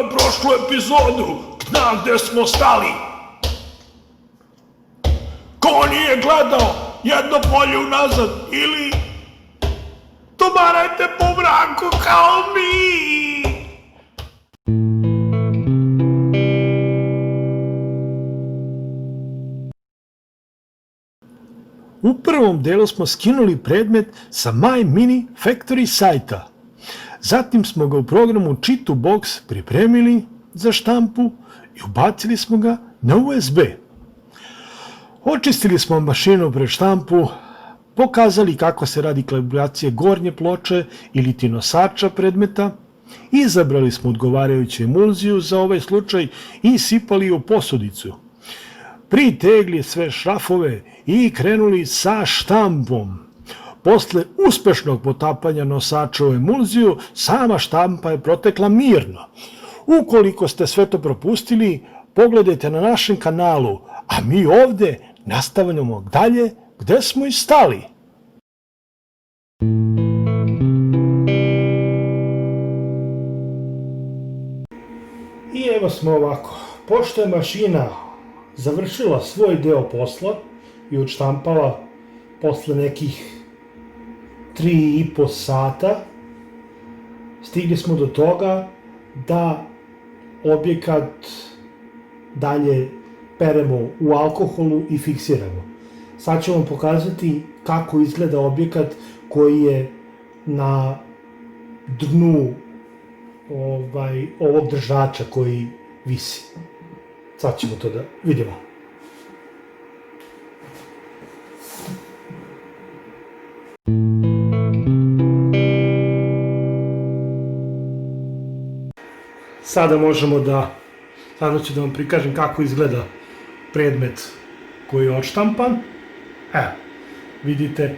gledao prošlu epizodu, zna gde smo stali. Ko nije gledao, jedno polje unazad, ili tumarajte po mraku kao mi. U prvom delu smo skinuli predmet sa My Mini Factory sajta. Zatim smo ga u programu Chitubox pripremili za štampu i ubacili smo ga na USB. Očistili smo mašinu pred štampu, pokazali kako se radi kalibracija gornje ploče ili ti nosača predmeta, izabrali smo odgovarajuću emulziju za ovaj slučaj i sipali je u posudicu. Pritegli sve šrafove i krenuli sa štampom. Posle uspešnog potapanja nosača u emulziju, sama štampa je protekla mirno. Ukoliko ste sve to propustili, pogledajte na našem kanalu, a mi ovde nastavljamo dalje gde smo i stali. I evo smo ovako. Pošto je mašina završila svoj deo posla i odštampala posle nekih 3,5 sata, stigli smo do toga da objekat dalje peremo u alkoholu i fiksiramo. Sad ću vam pokazati kako izgleda objekat koji je na dnu ovog držača koji visi. Sad ćemo to da vidimo. Sada ću da vam prikažem kako izgleda predmet koji je odštampan. Evo, vidite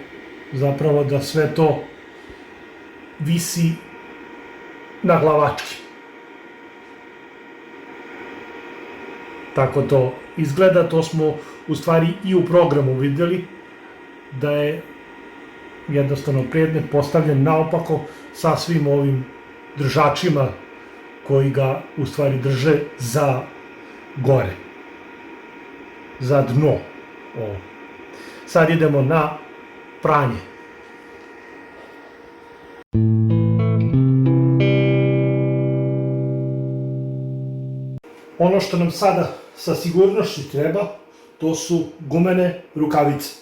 zapravo da sve to visi na glavački. Tako to izgleda, to smo u stvari i u programu videli, da je jednostavno predmet postavljen naopako sa svim ovim držačima koji ga u stvari drže za gore, za dno. Sad idemo na pranje. Ono što nam sada sa sigurnošću treba, to su gumene rukavice.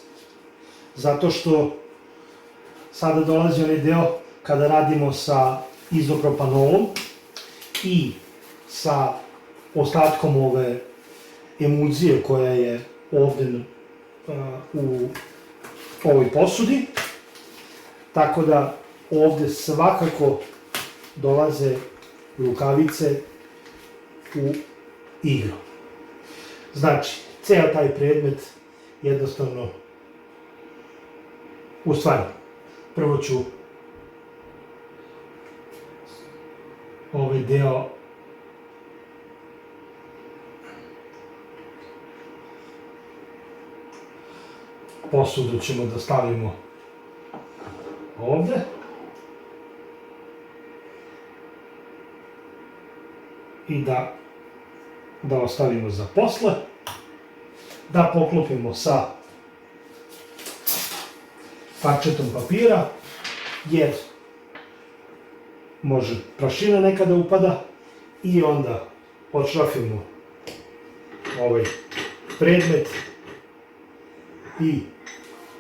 Zato što sada dolazi onaj deo kada radimo sa izopropanolom i sa ostatkom ove emulzije koja je ovde u ovoj posudi. Tako da ovde svakako dolaze rukavice u igru. Znači, ceo taj predmet jednostavno, u stvari, prvo ću ovaj deo posudu ćemo da stavimo ovde. I da ostavimo za posle, da poklopimo sa parčetom papira, jer može prašina nekada upada, i onda odšrafimo ovaj predmet i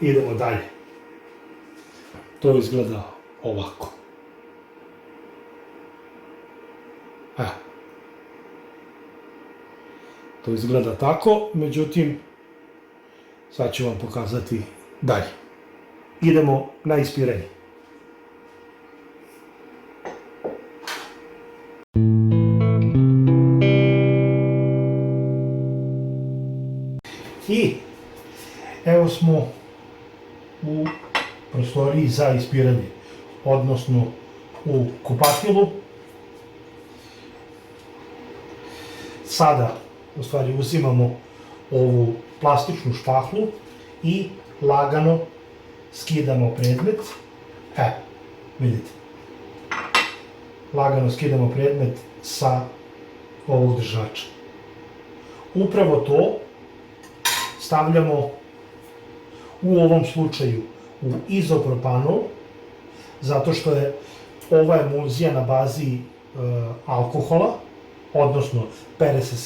idemo dalje. To izgleda ovako. To izgleda tako, međutim, sad ću vam pokazati dalje. Idemo na ispiranje. I evo smo u prostoriji za ispiranje, odnosno u kupatilu. Sada u stvari uzimamo ovu plastičnu špahlu i lagano skidamo predmet. Vidite. Lagano skidamo predmet sa ovog držača. Upravo to stavljamo u ovom slučaju u izopropanol, zato što je ova emulzija na bazi alkohola, odnosno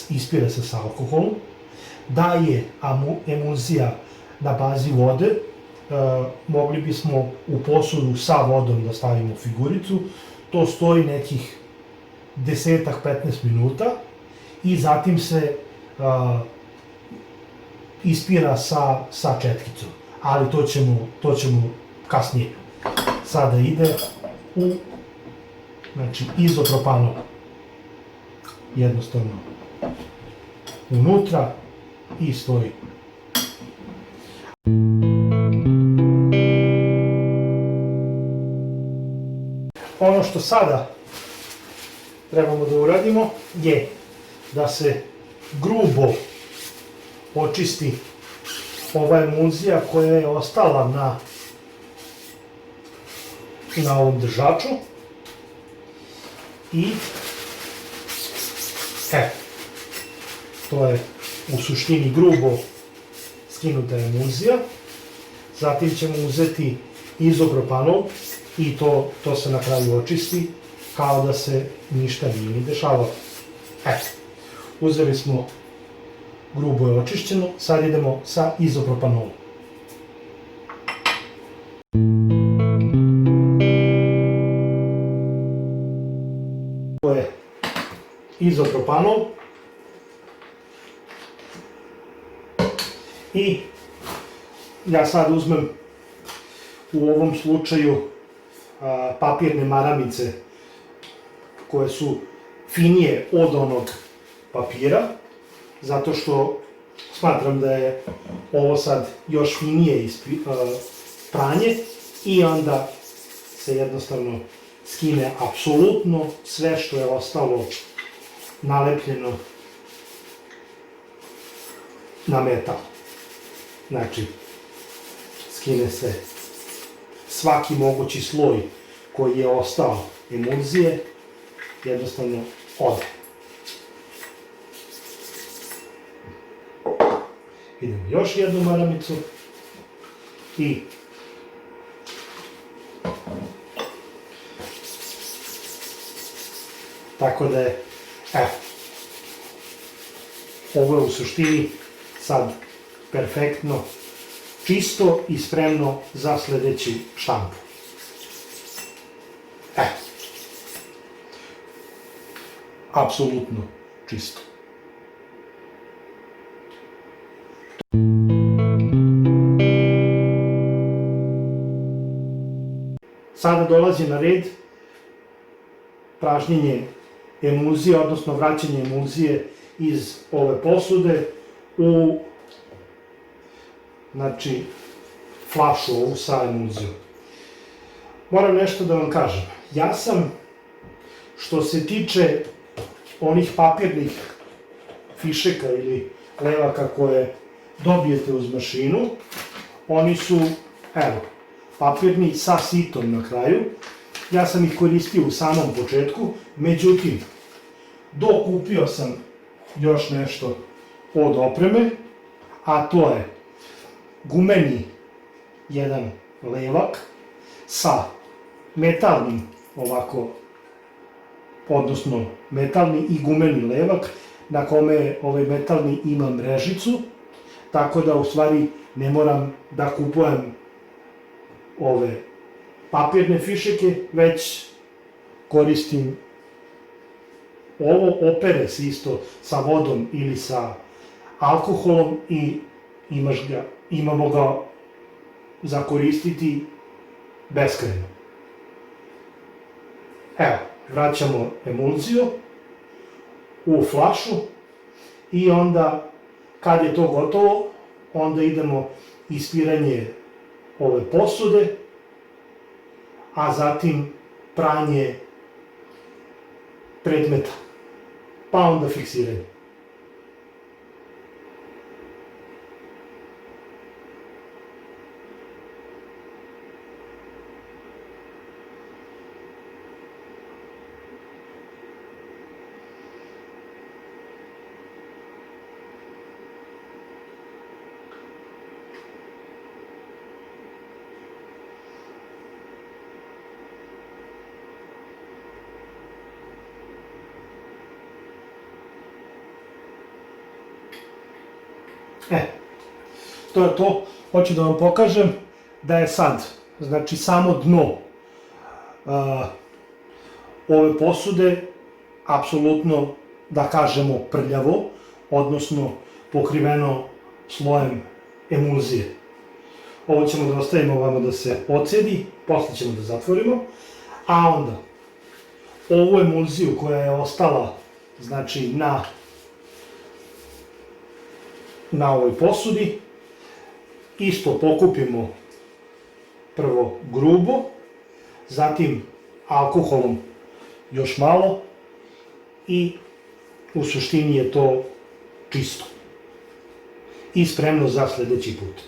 ispire se sa alkoholom. Da je emulzija na bazi vode, mogli bismo u posudu sa vodom da stavimo figuricu, to stoji nekih 10-15 minuta i zatim se ispira sa četkicom, ali to ćemo kasnije. Sada ide u izopropanol, jednostavno unutra i stoji. Ono što sada trebamo da uradimo je da se grubo očisti ova emulzija koja je ostala na ovom držaču i to je u suštini grubo skinuta emulzija. Zatim ćemo uzeti izopropanol i to se na kraju očisti kao da se ništa nije ni dešavalo. Uzeli smo, grubo je očišćeno, sad idemo sa izopropanolom. To je izopropanol i ja sad uzmem u ovom slučaju papirne maramice koje su finije od onog papira, zato što smatram da je ovo sad još finije pranje i onda se jednostavno skine apsolutno sve što je ostalo nalepljeno na metal. Znači, skine se svaki mogući sloj koji je ostao emulzije, jednostavno ode. Idemo još jednu maramicu i tako da je, ovo je u suštini sad perfektno, čisto i spremno za sledeći štamp. Apsolutno čisto. Sada dolazi na red pražnjenje emulzije, odnosno vraćanje emulzije iz ove posude u flašu ovu sa emulzijom. Moram nešto da vam kažem. Ja sam, što se tiče onih papirnih fišeka ili levaka koje dobijete uz mašinu, oni su, papirni sa sitom na kraju. Ja sam ih koristio u samom početku, međutim, dokupio sam još nešto od opreme, a to je gumeni jedan levak sa metalnim odnosno metalni i gumeni levak na kome ovaj metalni ima mrežicu, tako da u stvari ne moram da kupujem ove papirne fišeke, već koristim ovo, opere se isto sa vodom ili sa alkoholom i imamo ga za koristiti beskrajno. Evo, vraćamo emulziju u flašu i onda, kad je to gotovo, onda idemo ispiranje ove posude, a zatim pranje predmeta, pa onda fiksiranje. To je to. Hoću da vam pokažem da je sad, znači samo dno ove posude apsolutno, da kažemo, prljavo, odnosno pokriveno slojem emulzije. Ovo ćemo da ostavimo ovamo da se ocedi, posle ćemo da zatvorimo, a onda ovu emulziju koja je ostala, znači na ovoj posudi, isto pokupimo prvo grubo, zatim alkoholom još malo i u suštini je to čisto i spremno za sledeći put.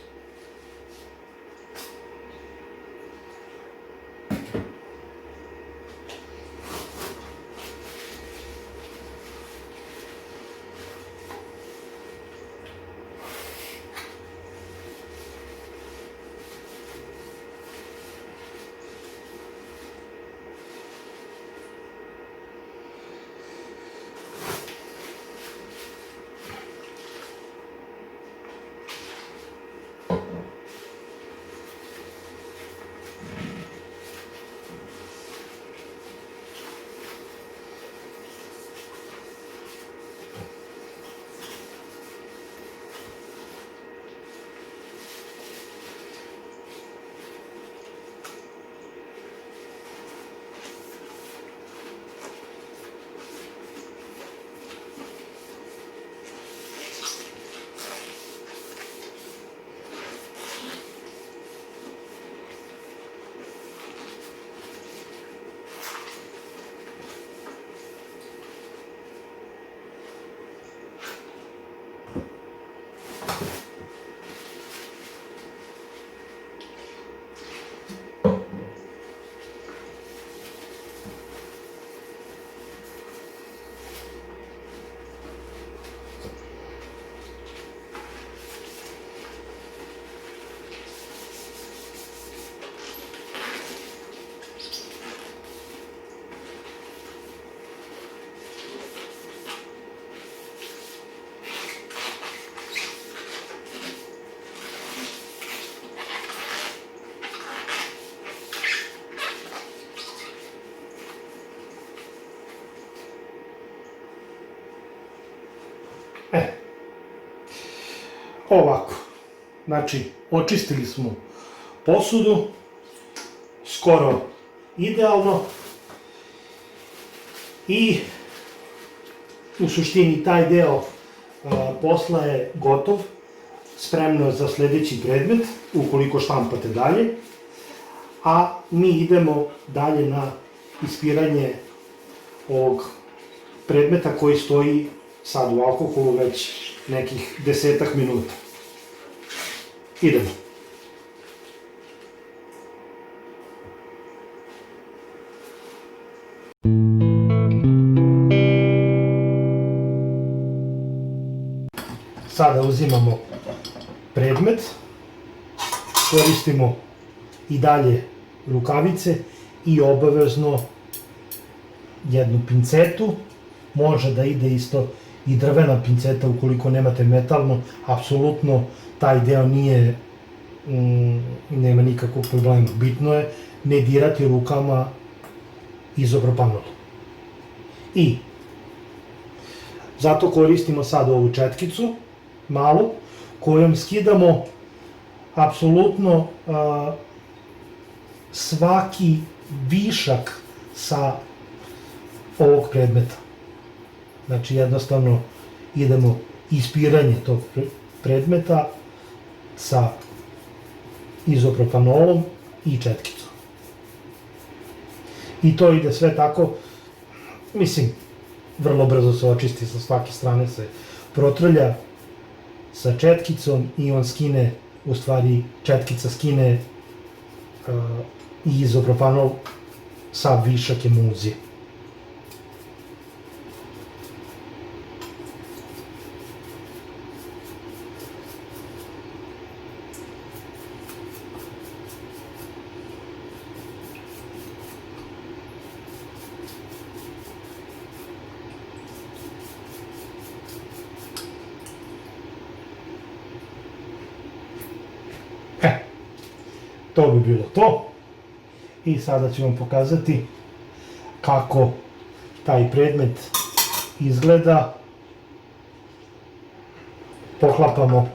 Ovako, znači očistili smo posudu, skoro idealno, i u suštini taj deo posla je gotov, spremno za sledeći predmet, ukoliko štampate dalje, a mi idemo dalje na ispiranje ovog predmeta koji stoji sad u alkoholu već nekih 10 minuta. Idemo. Sada uzimamo predmet, koristimo i dalje rukavice i obavezno jednu pincetu, može da ide isto i drvena pinceta ukoliko nemate metalnu, apsolutno taj deo nema nikakvog problema. Bitno je ne dirati rukama izopropanol. I zato koristimo sad ovu četkicu, malu, kojom skidamo apsolutno svaki višak sa ovog predmeta. Znači jednostavno idemo ispiranje tog predmeta sa izopropanolom i četkicom. I to ide sve tako, mislim, vrlo brzo se očisti, sa svake strane se protrlja sa četkicom i on skine, u stvari četkica skine i izopropanol sav višak emulzije. to bi bilo to. I sada ću vam pokazati kako taj predmet izgleda. Poklapamo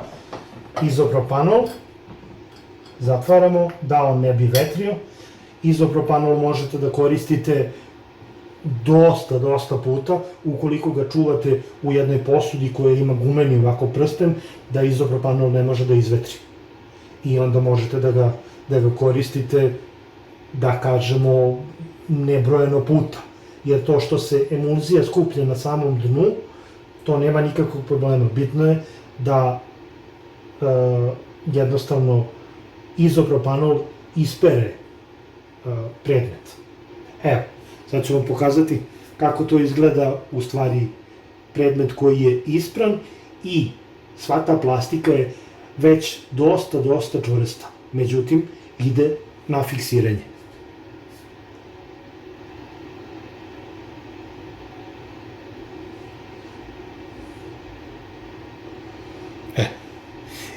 izopropanol, zatvaramo da on ne bi vetrio. Izopropanol možete da koristite dosta puta ukoliko ga čuvate u jednoj posudi koja ima gumeni ovako prsten, da izopropanol ne može da izvetri. I onda možete da ga koristite, da kažemo, nebrojeno puta. Jer to što se emulzija skuplja na samom dnu, to nema nikakvog problema. Bitno je da jednostavno izopropanol ispere predmet. Evo, sad ću vam pokazati kako to izgleda u stvari predmet koji je ispran i sva ta plastika je već dosta čvrsta. Međutim, ide na fiksiranje.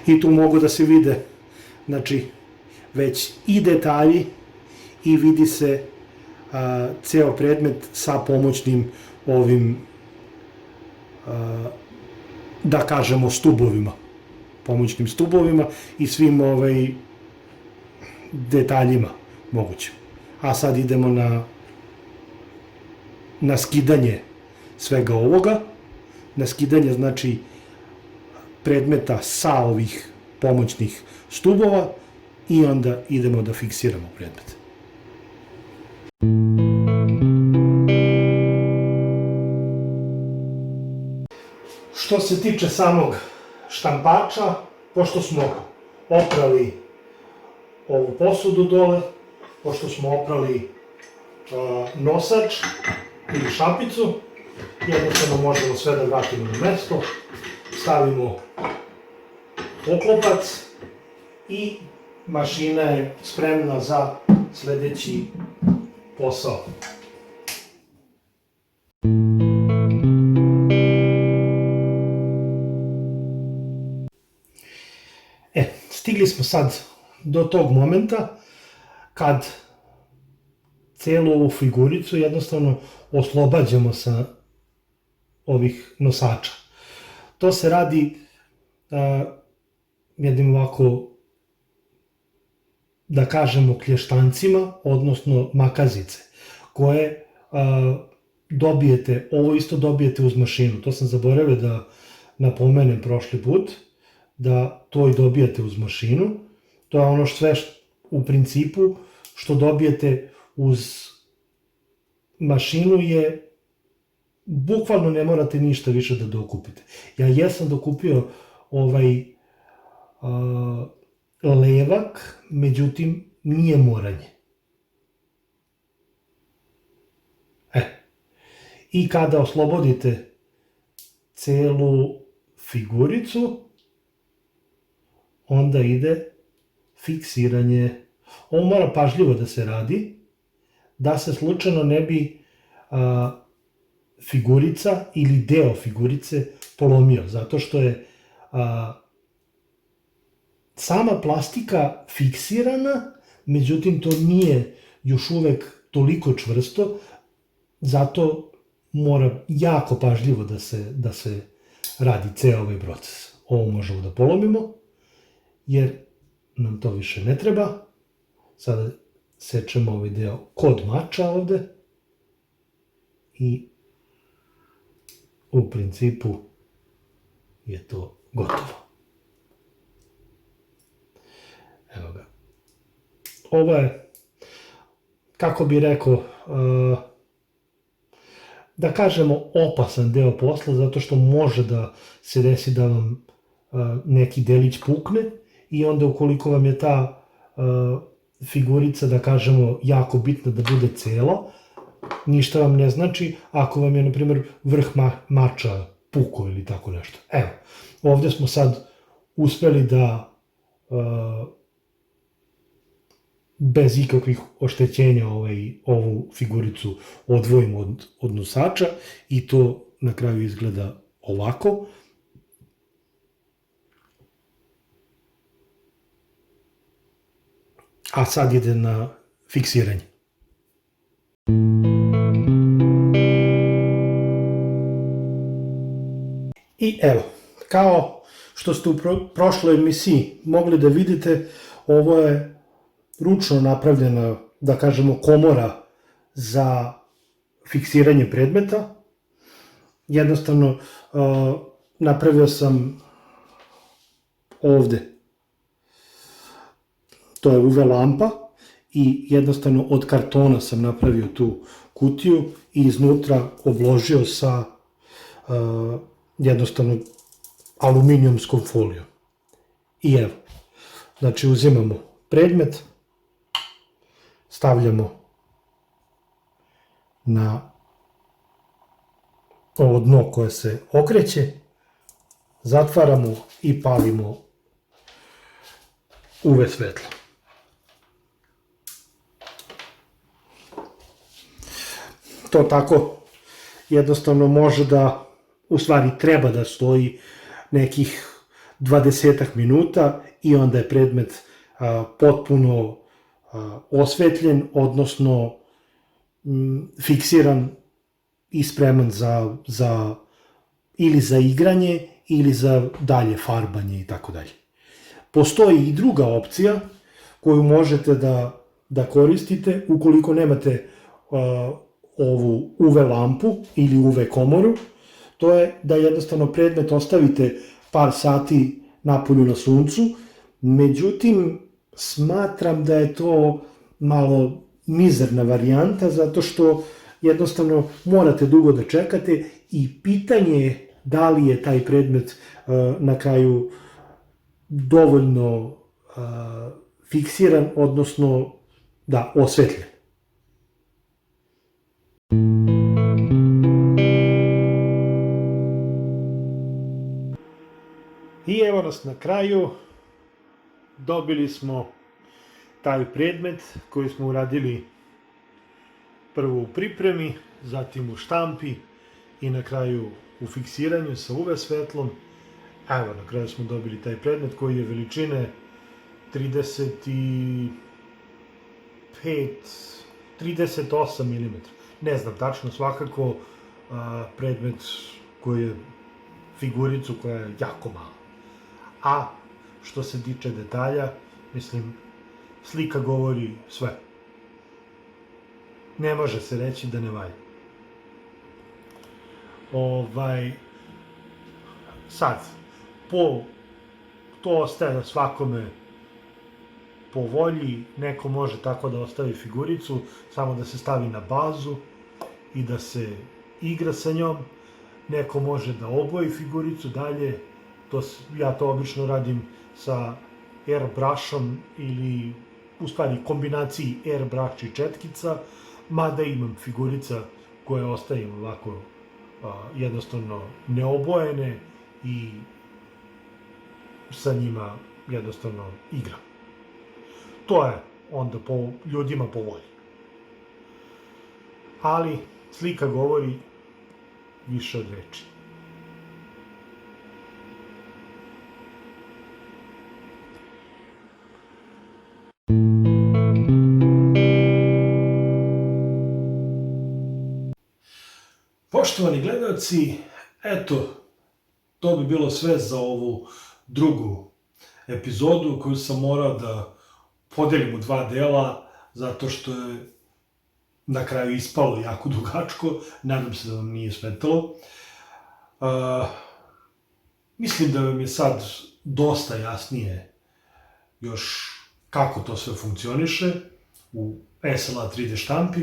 I tu mogu da se vide, znači, već i detalji i vidi se ceo predmet sa pomoćnim ovim, da kažemo, stubovima. Pomoćnim stubovima i svim detaljima mogućim. A sad idemo na skidanje svega ovoga. Na skidanje, znači, predmeta sa ovih pomoćnih stubova i onda idemo da fiksiramo predmet. Što se tiče samog štampača, pošto smo oprali ovu posudu dole, pošto smo oprali nosač ili šapicu, jednostavno možemo sve da vratimo na mesto, stavimo poklopac i mašina je spremna za sledeći posao. Stigli smo sad do tog momenta kad celu ovu figuricu jednostavno oslobađamo sa ovih nosača. To se radi jednim ovako, da kažemo, klještancima, odnosno makazice, koje dobijete, ovo isto dobijete uz mašinu. To sam zaboravio da napomenem prošli put, da to i dobijate uz mašinu. To je ono sve u principu što dobijete uz mašinu je, bukvalno ne morate ništa više da dokupite. Ja jesam dokupio levak, međutim nije moranje. I kada oslobodite celu figuricu, onda ide fiksiranje. Ovo mora pažljivo da se radi, da se slučajno ne bi figurica ili deo figurice polomio, zato što je sama plastika fiksirana, međutim to nije još uvek toliko čvrsto, zato mora jako pažljivo da se radi ceo ovaj proces. Ovo možemo da polomimo, jer nam to više ne treba. Sada sečemo ovaj deo kod mača ovde i u principu je to gotovo. Evo ga. Ovo je, kako bi rekao, da kažemo, opasan deo posla, zato što može da se desi da vam neki delić pukne i onda ukoliko vam je ta figurica, da kažemo, jako bitna da bude cela, ništa vam ne znači ako vam je, na primjer, vrh mača pukao ili tako nešto. Evo, ovde smo sad uspeli da bez ikakvih oštećenja ovu figuricu odvojimo od nosača i to na kraju izgleda ovako. A sad ide na fiksiranje. I evo, kao što ste u prošloj emisiji mogli da vidite, ovo je ručno napravljena, da kažemo, komora za fiksiranje predmeta. Jednostavno, napravio sam ovde, to je UV lampa i jednostavno od kartona sam napravio tu kutiju i iznutra obložio sa jednostavno aluminijumskom folijom. I evo, znači uzimamo predmet, stavljamo na ovo dno koje se okreće, zatvaramo i palimo UV svetlo. To tako jednostavno može da, u stvari treba da stoji nekih 20 minuta i onda je predmet potpuno osvetljen, odnosno fiksiran i spreman ili za igranje ili za dalje farbanje i tako dalje. Postoji i druga opcija koju možete da koristite ukoliko nemate ovu UV lampu ili UV komoru, to je da jednostavno predmet ostavite par sati napolju na suncu, međutim smatram da je to malo mizerna varijanta zato što jednostavno morate dugo da čekate i pitanje je da li je taj predmet na kraju dovoljno fiksiran, odnosno da, osvetljen. I evo nas na kraju, dobili smo taj predmet koji smo uradili prvo u pripremi, zatim u štampi i na kraju u fiksiranju sa UV svetlom. Evo, na kraju smo dobili taj predmet koji je veličine 38 mm. Ne znam tačno, svakako predmet koji je figuricu koja je jako mala. A što se tiče detalja, mislim, slika govori sve. Ne može se reći da ne valja. Sad, to ostaje svakome po volji, neko može tako da ostavi figuricu, samo da se stavi na bazu i da se igra sa njom, neko može da oboji figuricu dalje, ja to obično radim sa airbrushom ili u stvari kombinaciji airbrush i četkica, mada imam figurica koje ostavim ovako jednostavno neobojene i sa njima jednostavno igram. To je onda ljudima po volji. Ali slika govori više od reči. Poštovani gledalci, eto, to bi bilo sve za ovu drugu epizodu koju sam morao da podelim u dva dela, zato što je na kraju ispalo jako dugačko, nadam se da vam nije smetalo. Mislim da vam je sad dosta jasnije još kako to sve funkcioniše u SLA 3D štampi.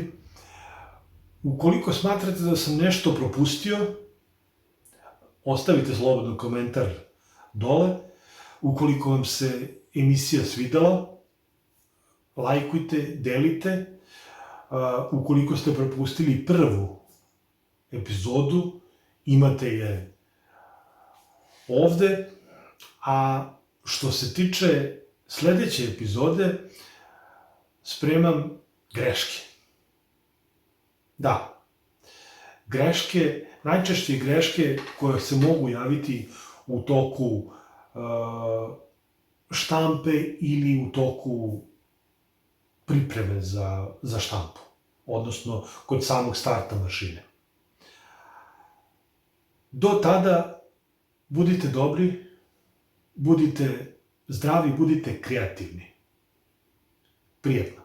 Ukoliko smatrate da sam nešto propustio, ostavite slobodno komentar dole. Ukoliko vam se emisija svidela, lajkujte, delite. Ukoliko ste propustili prvu epizodu, imate je ovde. A što se tiče sledeće epizode, spremam greške. Da, greške, najčešće greške koje se mogu javiti u toku štampe ili u toku pripreme za štampu, odnosno kod samog starta mašine. Do tada budite dobri, budite zdravi, budite kreativni. Prijetno.